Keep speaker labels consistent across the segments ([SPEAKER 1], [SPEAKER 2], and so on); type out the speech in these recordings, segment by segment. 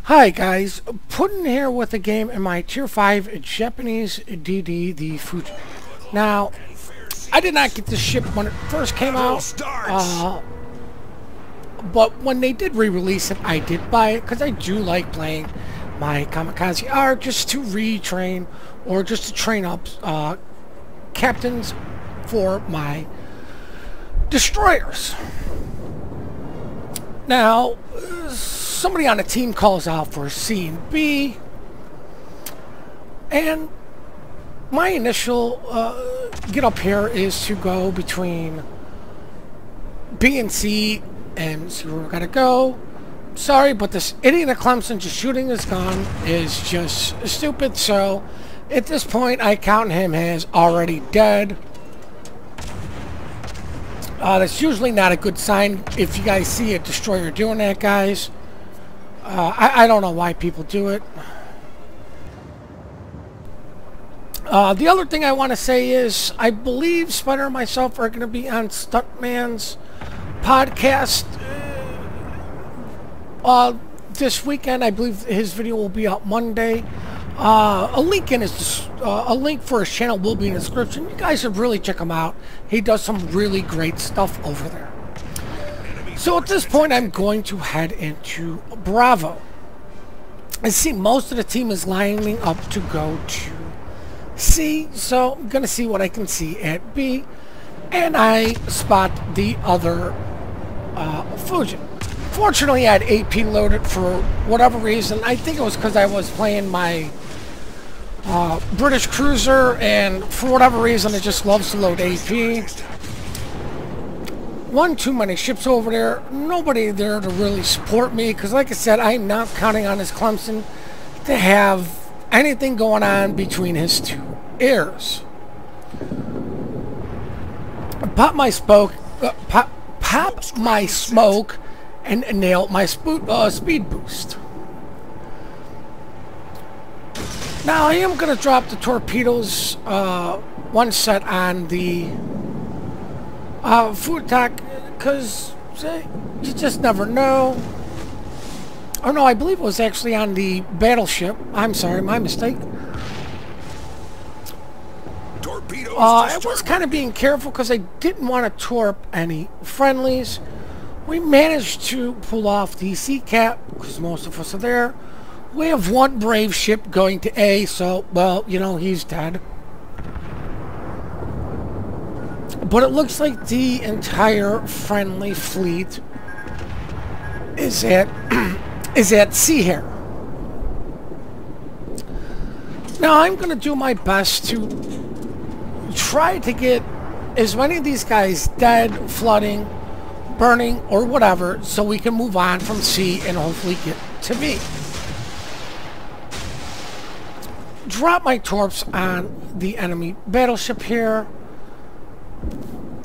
[SPEAKER 1] Hi guys, Puddin here with a game in my Tier 5 Japanese DD, the Fujin. Now, I did not get this ship when it first came out, but when they did re-release it, I did buy it because I do like playing my Kamikaze R just to retrain or just to train up captains for my destroyers. Now, somebody on the team calls out for C and B, and my initial get up here is to go between B and C and see where we're gonna go. Sorry, but this idiot at Clemson just shooting his gun is just stupid, so at this point I count him as already dead. That's usually not a good sign if you guys see a destroyer doing that, guys. I don't know why people do it. The other thing I want to say is I believe Spider and myself are going to be on Stuntman's podcast this weekend. I believe his video will be out Monday. A link for his channel will be in the description. You guys should really check him out. He does some really great stuff over there. So at this point, I'm going to head into Bravo. I see most of the team is lining up to go to C, so I'm going to see what I can see at B. And I spot the other Fujin. Fortunately, I had AP loaded for whatever reason. I think it was because I was playing my British cruiser, and for whatever reason, it just loves to load AP. One too many ships over there. Nobody there to really support me, because like I said, I'm not counting on his Clemson to have anything going on between his two airs. Pop my smoke, and nail my speed boost. Now I am going to drop the torpedoes one set on the food attack, because you just never know. Oh no, I believe it was actually on the battleship. I'm sorry, my mistake. I was kind of being careful because I didn't want to torp any friendlies. We managed to pull off the sea cap because most of us are there. We have one brave ship going to A, so, well, you know, he's dead. But it looks like the entire friendly fleet is at C here. Now I'm going to do my best to try to get as many of these guys dead, flooding, burning, or whatever, so we can move on from C and hopefully get to B. Drop my torps on the enemy battleship here.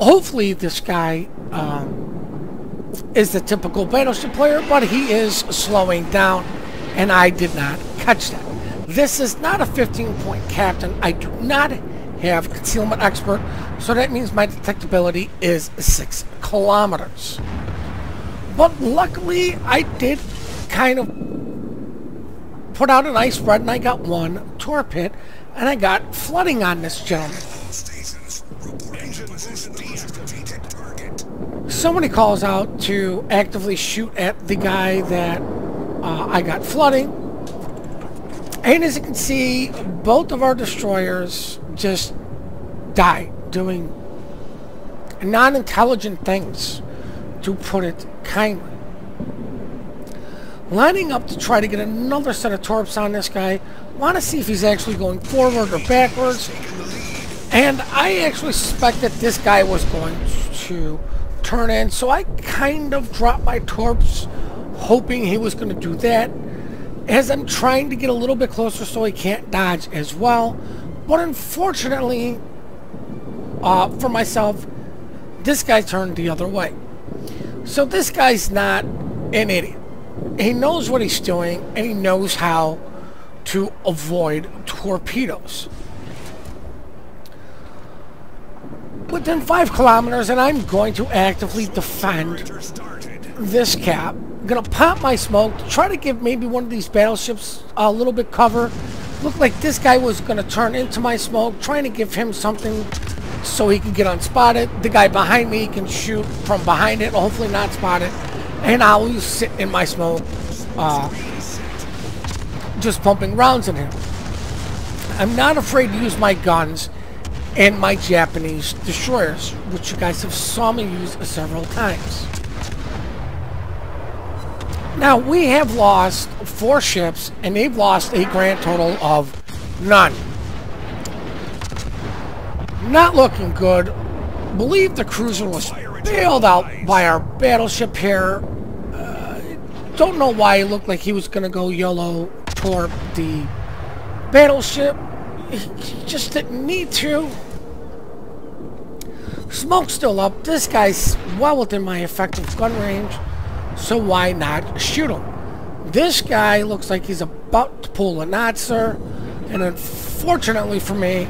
[SPEAKER 1] Hopefully this guy is the typical battleship player, but he is slowing down, and I did not catch that. This is not a 15-point captain. I do not have concealment expert, so that means my detectability is 6 kilometers. But luckily, I did kind of put out a nice spread, and I got one torp hit, and I got flooding on this gentleman. Somebody calls out to actively shoot at the guy that I got flooding. And as you can see, both of our destroyers just die doing non-intelligent things, to put it kindly. Lining up to try to get another set of torps on this guy. Want to see if he's actually going forward or backwards. And I actually suspect that this guy was going to turn in, so I kind of dropped my torps, hoping he was going to do that, as I'm trying to get a little bit closer so he can't dodge as well. But unfortunately, for myself, this guy turned the other way. So this guy's not an idiot. He knows what he's doing, and he knows how to avoid torpedoes. Within 5 kilometers, and I'm going to actively defend this cap. I'm gonna pop my smoke, try to give maybe one of these battleships a little bit cover. Looked like this guy was gonna turn into my smoke, trying to give him something so he can get unspotted. The guy behind me can shoot from behind it, hopefully not spotted. And I'll sit in my smoke, just pumping rounds at him. I'm not afraid to use my guns and my Japanese destroyers, which you guys have saw me use several times. Now, we have lost 4 ships, and they've lost a grand total of none. Not looking good. Believe the cruiser was bailed out by our battleship here. Don't know why it looked like he was going to go yellow toward the battleship. He just didn't need to. Smoke's still up. This guy's well within my effective gun range, so why not shoot him? This guy looks like he's about to pull a Nazi, and unfortunately for me,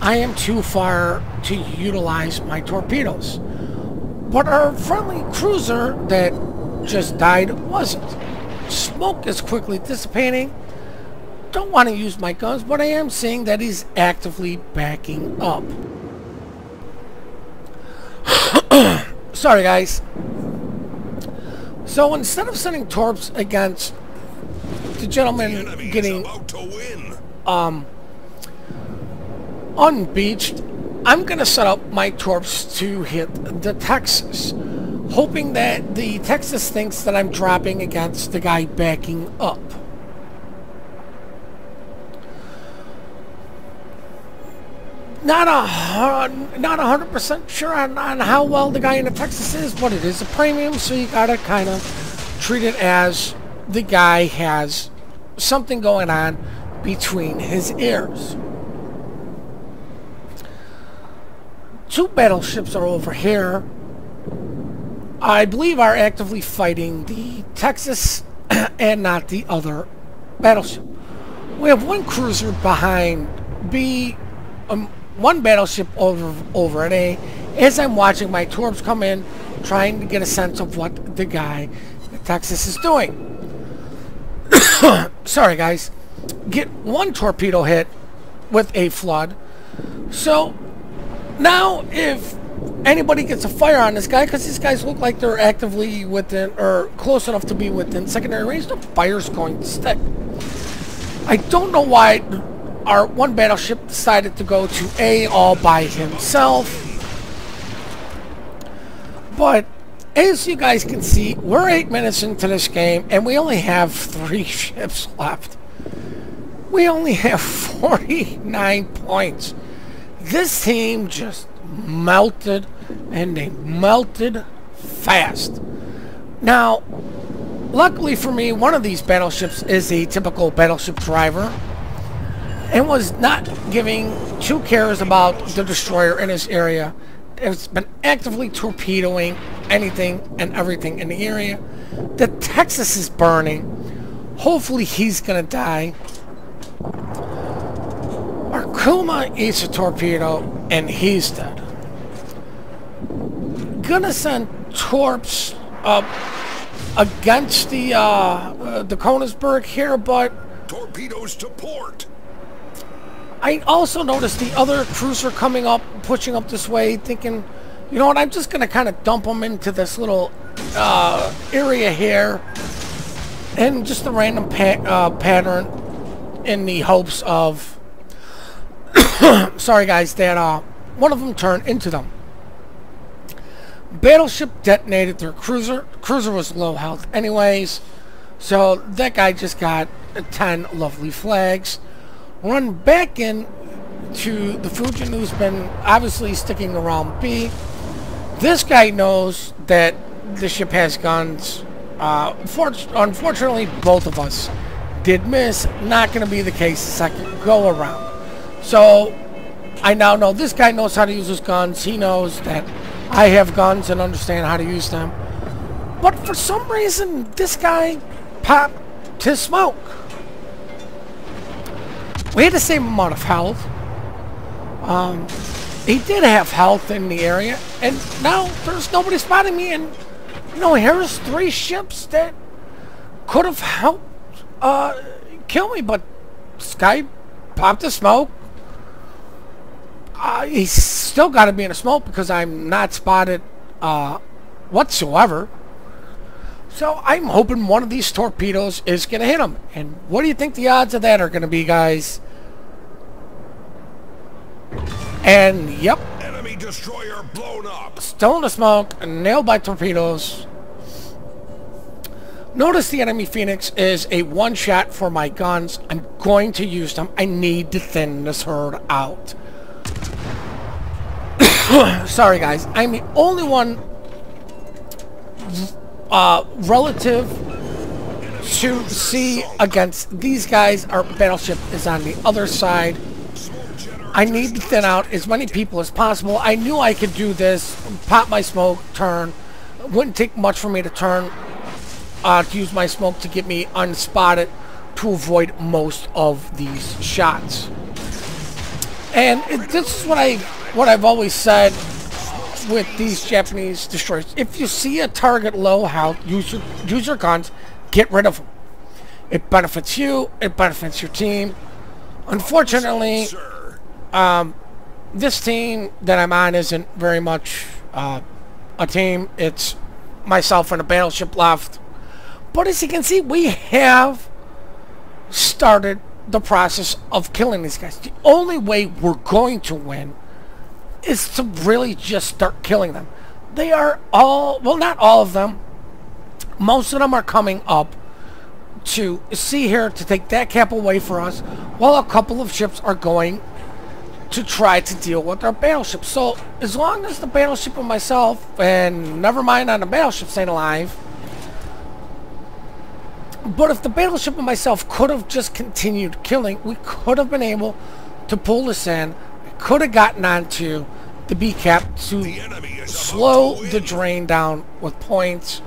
[SPEAKER 1] I am too far to utilize my torpedoes. But our friendly cruiser that just died wasn't. Smoke is quickly dissipating. Don't want to use my guns, but I am seeing that he's actively backing up. Sorry, guys. So instead of sending Torps against the gentleman getting unbeached, I'm gonna set up my Torps to hit the Texas, hoping that the Texas thinks that I'm dropping against the guy backing up. Not 100% sure on how well the guy in the Texas is, but it is a premium, so you gotta kind of treat it as the guy has something going on between his ears. 2 battleships are over here. I believe are actively fighting the Texas and not the other battleship. We have 1 cruiser behind B, 1 battleship over at A, as I'm watching my Torps come in, trying to get a sense of what the guy the Texas is doing. Sorry, guys. Get 1 torpedo hit with a flood. So now if anybody gets a fire on this guy, because these guys look like they're actively within or close enough to be within secondary range, the fire's going to stick. I don't know why our 1 battleship decided to go to A all by himself, but as you guys can see, we're 8 minutes into this game and we only have 3 ships left. We only have 49 points. This team just melted, and they melted fast. Now, luckily for me, one of these battleships is a typical battleship driver and was not giving 2 cares about the destroyer in his area. It's been actively torpedoing anything and everything in the area. The Texas is burning. Hopefully he's gonna die. Our Kuma eats a torpedo and he's dead. Gonna send Torps up against the Konigsberg here, but
[SPEAKER 2] torpedoes to port.
[SPEAKER 1] I also noticed the other cruiser coming up, pushing up this way, thinking, you know what, I'm just gonna kind of dump them into this little area here, and just a random pattern in the hopes of sorry guys, that one of them turned into them. Battleship detonated their cruiser. Cruiser was low health anyways, so that guy just got 10 lovely flags. Run back in to the Fujin, who's been obviously sticking around B. This guy knows that the ship has guns. Unfortunately, both of us did miss. Not going to be the case the second go around. So I now know this guy knows how to use his guns. He knows that I have guns and understand how to use them. But for some reason, this guy popped his smoke. We had the same amount of health. He did have health in the area, and now there's nobody spotting me, and You know, here's 3 ships that could have helped kill me, but this guy popped the smoke. He's still got to be in a smoke because I'm not spotted whatsoever. So I'm hoping one of these torpedoes is going to hit him. And what do you think the odds of that are going to be, guys? And yep.
[SPEAKER 2] Enemy destroyer blown up.
[SPEAKER 1] Still in the smoke, nailed by torpedoes. Notice the enemy Phoenix is a one-shot for my guns. I'm going to use them. I need to thin this herd out. Sorry, guys. I'm the only one relative to see against these guys. Our battleship is on the other side. I need to thin out as many people as possible. I knew I could do this. Pop my smoke, turn. It wouldn't take much for me to turn. To use my smoke to get me unspotted to avoid most of these shots. And this is what I've always said with these Japanese destroyers. If you see a target low health, use your guns, get rid of them. It benefits you, it benefits your team. Unfortunately, this team that I'm on isn't very much a team. It's myself and a battleship left. But as you can see, we have started the process of killing these guys. The only way we're going to win is to really just start killing them. They are all, well, not all of them. Most of them are coming up to see here to take that cap away for us, while a couple of ships are going to try to deal with our battleship. So as long as the battleship and myself, and never mind on the battleship staying alive, but if the battleship and myself could have just continued killing, we could have been able to pull this in. Could have gotten onto the B cap to slow the drain down with points.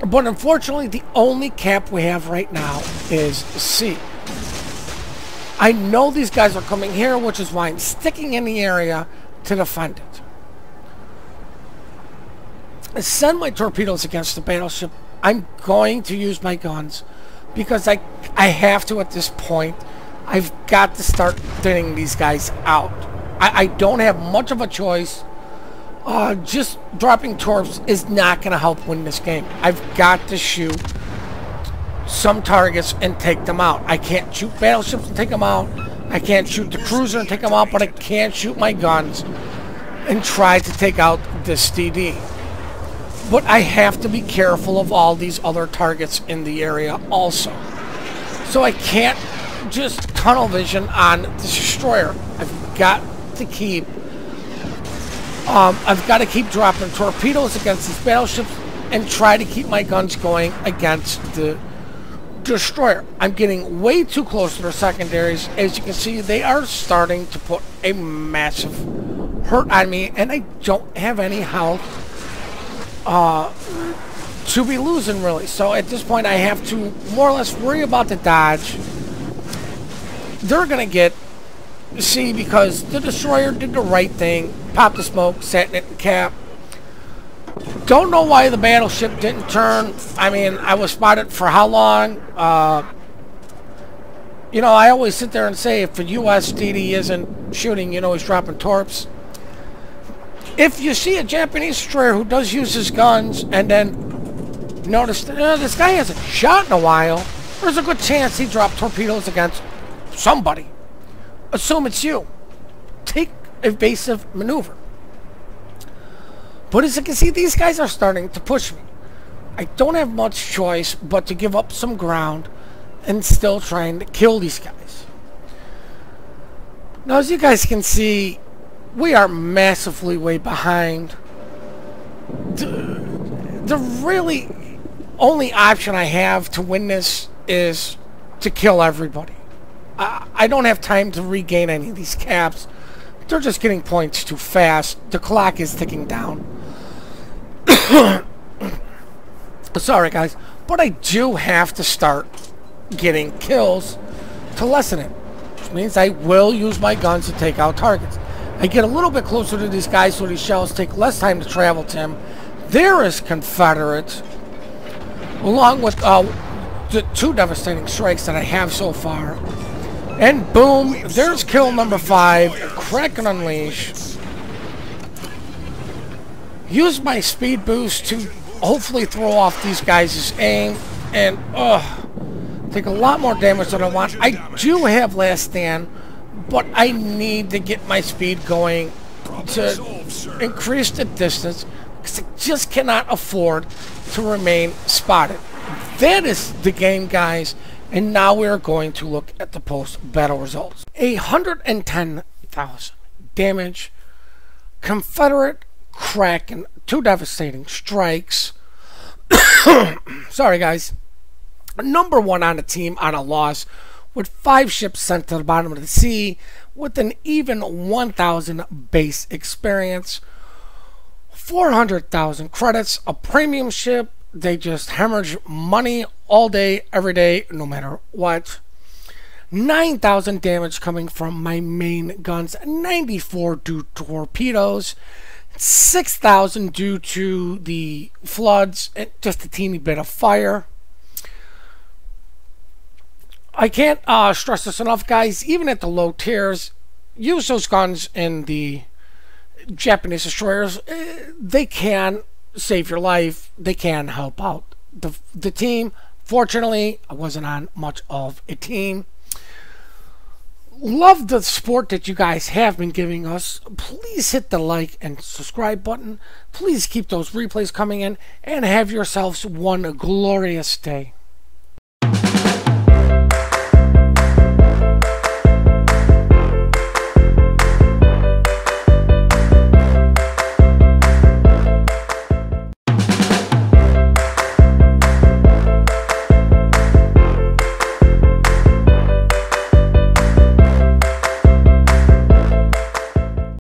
[SPEAKER 1] But unfortunately, the only cap we have right now is C. I know these guys are coming here, which is why I'm sticking in the area to defend it. I send my torpedoes against the battleship. I'm going to use my guns because I have to at this point. I've got to start thinning these guys out. I don't have much of a choice. Just dropping Torps is not going to help win this game. I've got to shoot some targets and take them out. I can't shoot battleships and take them out. I can't shoot the cruiser and take them out, but I can shoot my guns and try to take out this DD. But I have to be careful of all these other targets in the area also. So I can't just tunnel vision on the destroyer. I've got to keep dropping torpedoes against these battleships and try to keep my guns going against the destroyer. I'm getting way too close to their secondaries. As you can see, they are starting to put a massive hurt on me, and I don't have any health to be losing, really. So at this point, I have to more or less worry about the dodge. They're gonna get C because the destroyer did the right thing, popped the smoke, sat in it and cap. Don't know why the battleship didn't turn. I mean, I was spotted for how long? You know, I always sit there and say if a US DD isn't shooting, you know he's dropping Torps. If you see a Japanese destroyer who does use his guns and then notice this guy hasn't shot in a while, there's a good chance he dropped torpedoes against somebody. Assume it's you. Take evasive maneuver. But as you can see, these guys are starting to push me. I don't have much choice but to give up some ground and still trying to kill these guys. Now, as you guys can see, we are massively way behind. The really only option I have to win this is to kill everybody. I don't have time to regain any of these caps. They're just getting points too fast. The clock is ticking down. Sorry, guys. But I do have to start getting kills to lessen it. Which means I will use my guns to take out targets. I get a little bit closer to these guys so these shells take less time to travel to him. There is Confederates, along with the 2 devastating strikes that I have so far. And boom, there's kill number 5, Crack and Unleash. Use my speed boost to hopefully throw off these guys' aim and take a lot more damage than I want. I do have Last Stand, but I need to get my speed going to increase the distance because I just cannot afford to remain spotted. That is the game, guys, and now we are going to look at the post-battle results. 110,000 damage, Confederate Kraken, 2 devastating strikes. Sorry, guys. Number 1 on the team on a loss, with 5 ships sent to the bottom of the sea, with an even 1,000 base experience, 400,000 credits, a premium ship. They just hemorrhage money all day, every day, no matter what. 9,000 damage coming from my main guns, 94 due to torpedoes, 6,000 due to the floods, and just a teeny bit of fire. I can't stress this enough, guys. Even at the low tiers, use those guns in the Japanese destroyers. They can save your life. They can help out the team. Fortunately, I wasn't on much of a team. Love the support that you guys have been giving us. Please hit the like and subscribe button. Please keep those replays coming in, and have yourselves one glorious day.